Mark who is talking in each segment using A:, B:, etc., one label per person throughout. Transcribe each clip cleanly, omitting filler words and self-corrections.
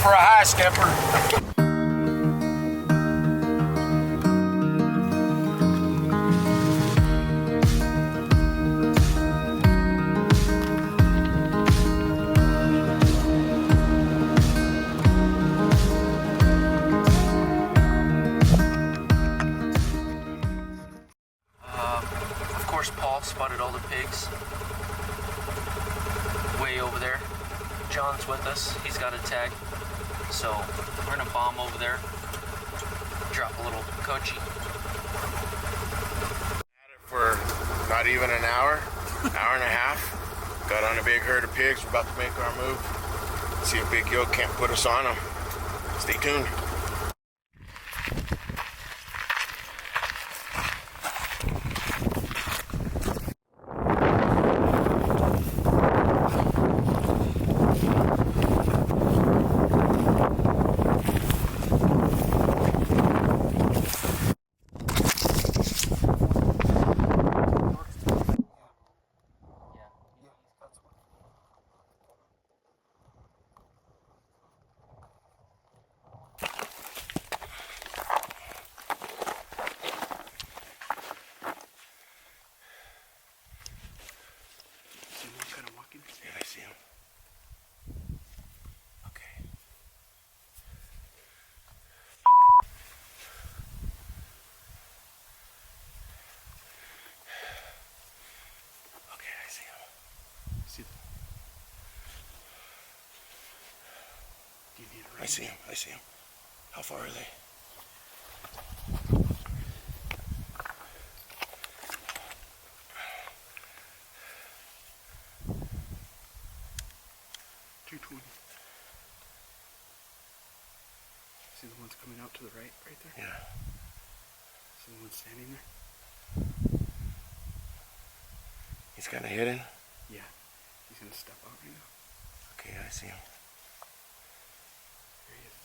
A: for a high stepper.
B: Of course, Paul spotted all the pigs way over there. John's with us. He's got a tag. So we're gonna bomb over there. Drop a little Cochi.
A: Had it for not even an hour, hour and a half. Got on a big herd of pigs. We're about to make our move. See if Big Yo can't put us on them. Stay tuned. Yeah, I see him. Okay. Okay, I see him.
C: See them? Do you need a
A: I see him. I see him. How far are they?
C: See the ones coming out to the right there?
A: Yeah.
C: See the ones standing there?
A: He's kind of hidden.
C: Yeah. He's gonna step out right now.
A: Okay, I see him.
C: There he is.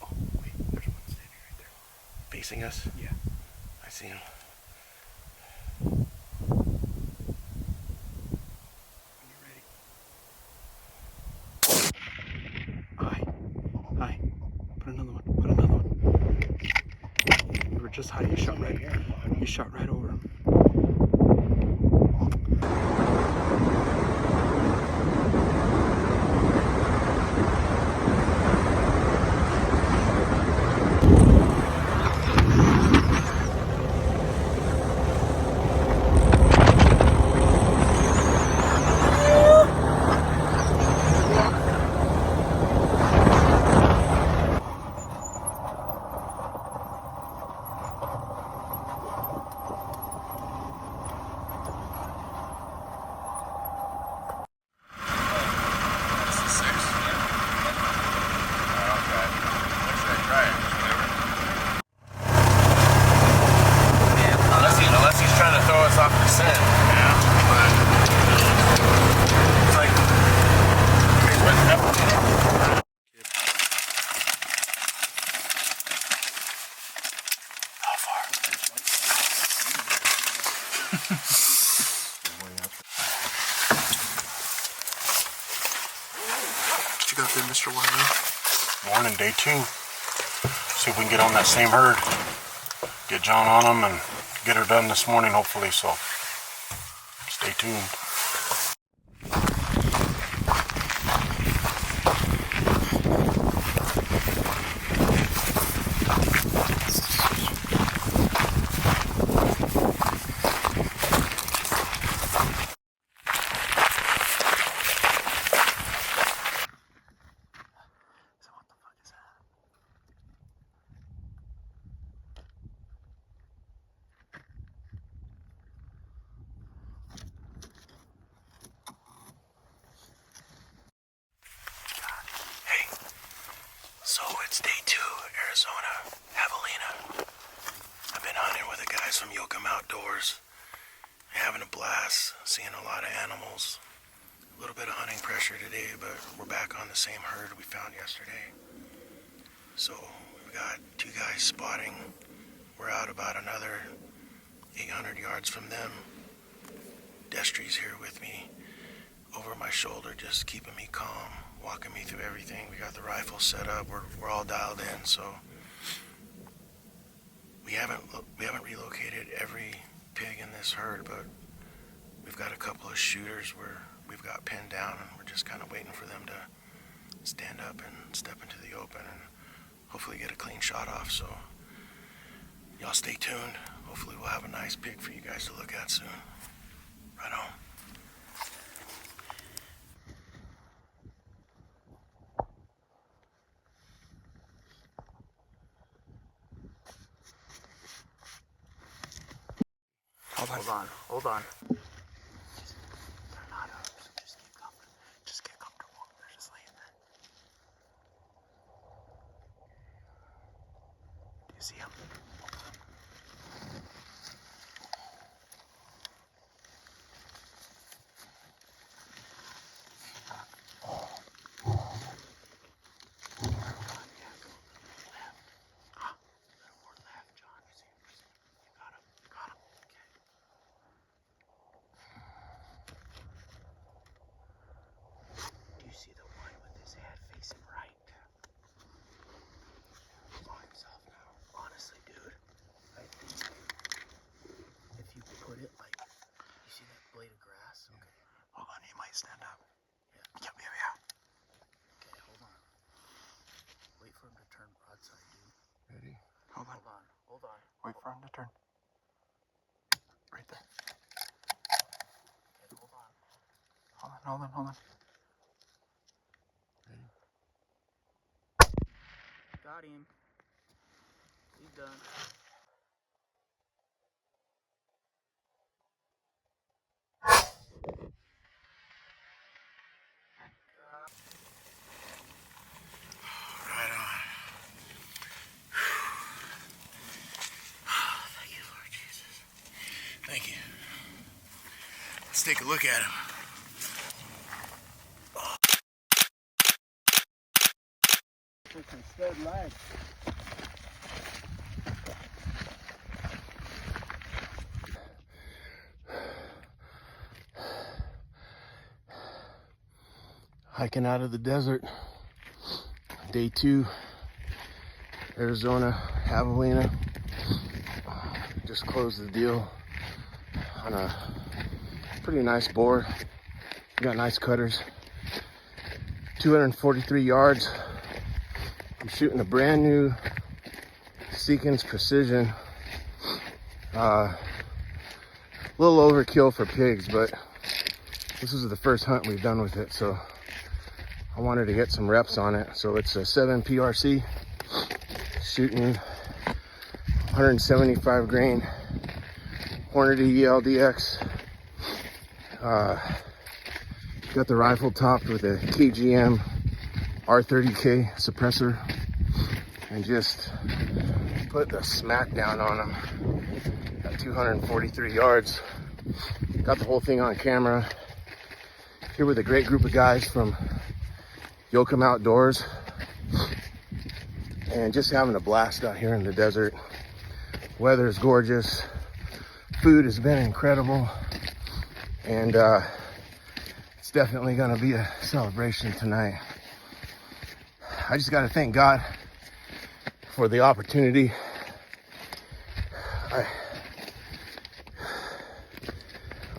C: Oh, wait, there's one standing right there.
A: Facing us?
C: Yeah.
A: I see him.
C: When you're ready. Hi. Put another one. You were just high. You shot right over him.
A: Unless he's trying to throw us off the scent. Yeah. But it's like how far?
C: What you got there, Mr. Wiley?
D: Morning, day 2. See if we can get on that same herd. Get John on them and get her done this morning, hopefully, so stay tuned.
A: So it's day 2, Arizona, Javelina. I've been hunting with the guys from Yocum Outdoors. Having a blast, seeing a lot of animals. A little bit of hunting pressure today, but we're back on the same herd we found yesterday. So we've got 2 guys spotting. We're out about another 800 yards from them. Destry's here with me, over my shoulder, just keeping me calm, walking me through everything. We got the rifle set up. We're all dialed in, so we haven't relocated every pig in this herd, but we've got a couple of shooters where we've got pinned down, and we're just kind of waiting for them to stand up and step into the open and hopefully get a clean shot off. So y'all stay tuned. Hopefully we'll have a nice pig for you guys to look at soon. Right on.
B: Hold on.
C: They're not up, so just get comfortable. Just get comfortable. They're just laying there. Do you see them? See the one with his head facing right. He's on himself now. Honestly, dude, I think if you put it like, you see that blade of grass? Okay. Hold on, he might stand up. Yeah. Okay, hold on. Wait for him to turn broadside, dude.
D: Ready?
C: Hold on.
B: Hold on.
C: Wait for him to turn. Right there.
B: Okay, hold on.
C: Hold on.
B: Got him. He's done.
A: Right on. Thank you, Lord Jesus. Thank you. Let's take a look at him.
C: Freaking stud legs.
A: Hiking out of the desert. Day 2. Arizona, Javelina. Just closed the deal on a pretty nice boar. Got nice cutters. 243 yards. I'm shooting a brand new Seekins Precision. A little overkill for pigs, but this is the first hunt we've done with it, so I wanted to get some reps on it. So it's a 7 PRC, shooting 175 grain Hornady ELDX. Got the rifle topped with a KGM R30K suppressor and just put the smack down on him at 243 yards. Got the whole thing on camera. Here with a great group of guys from Yocum Outdoors, and just having a blast out here in the desert. Weather is gorgeous. Food has been incredible, and it's definitely gonna be a celebration tonight. I just gotta thank God for the opportunity.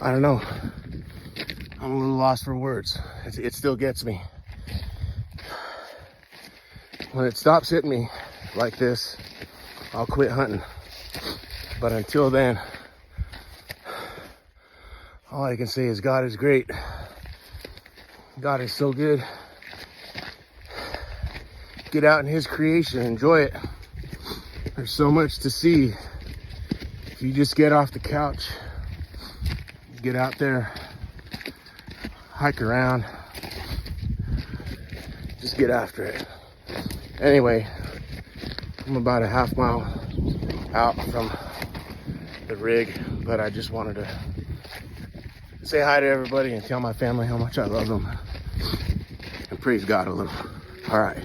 A: I don't know. I'm a little lost for words. It still gets me. When it stops hitting me like this, I'll quit hunting. But until then, all I can say is God is great. God is so good. Get out in His creation, enjoy it. There's so much to see. If you just get off the couch, get out there, hike around, just get after it. Anyway, I'm about a half mile out from the rig, but I just wanted to say hi to everybody and tell my family how much I love them and praise God a little. All right.